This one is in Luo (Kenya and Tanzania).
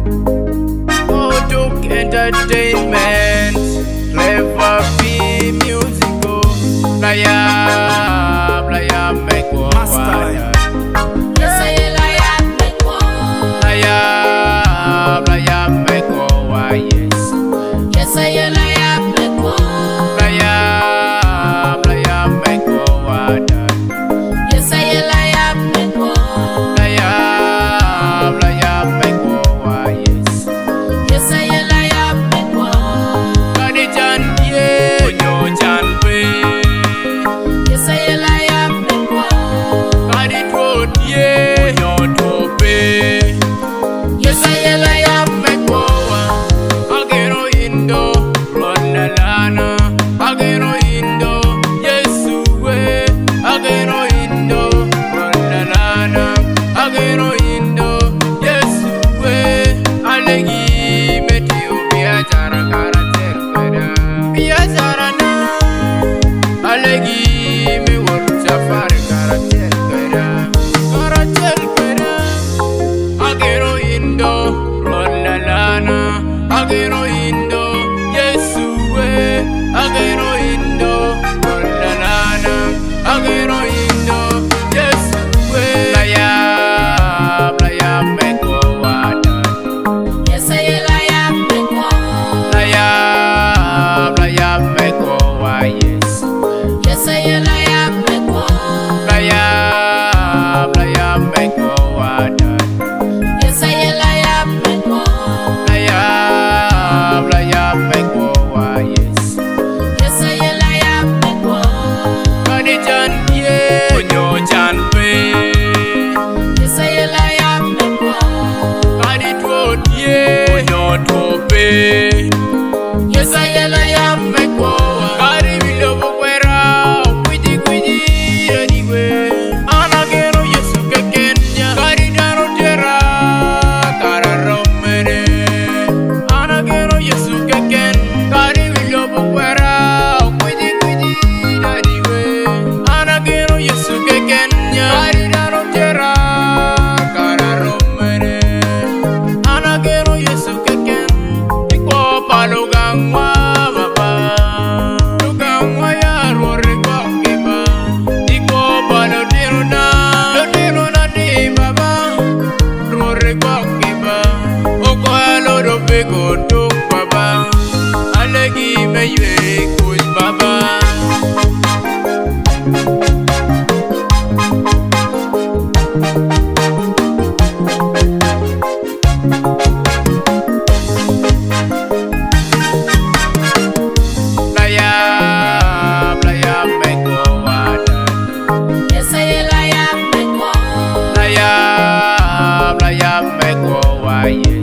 Product entertainment, clever be musical. Layap, layap make one. Yes, I layap make one. Layap, layap make one. Yes. Yes, I layap make one. Layap, layap make one. Yes, I layap make one. Layap, layap make one. Yes. Yes, I layap make one. Kadi jan ye, nyo jan pe. Yes, I layap make one. Kadi trot ye, nyo to pe. Yes, I layap make Mekowa, agero indo, rona lana, agero indo, Yesuwe, agero indo, rona lana, agero indo, Yesuwe, alegi metio biazara karater kweda, biazara na, alegi me wor safari karater kweda, agero indo, rona lana, agero indo, Yesuwe, agero indo, rona lana, agero indo, Yesuwe, layap, layap meko wada, Yes, I layap make one. layap, layap meko wa yes, Yes, I layap make one. layap, layap meko wada. Yes, I layap make one. Layap, layap meko wa yes. Yes, I layap make one. Kadi jan ye, nyo jan pe. Yes, I layap make one. Kadi trot ye, nyo to pe. Yes, I layap make one. Kadi bilo bukwera, kwiji kwiji rediwe. Anagero Yesu kekenya. Kadi daro tera, kararo mere. Anagero Yesu keken. Kadi bilo bukwera, kwiji kwiji rediwe. Anagero Yesu kekenya. Kadi daro tera, kararo mere. Anagero Yesu keken. Iko palugangwa baba. Lugangwa ya rore kwa kiba. Iko palodiruna. Lodiruna di baba. Rore kwa kiba. Oko alodo pego tuk baba. Alegi meywe kuj baba. Layap, layap meko wada. Yes, I layap make one. Layap, layap meko wa yes.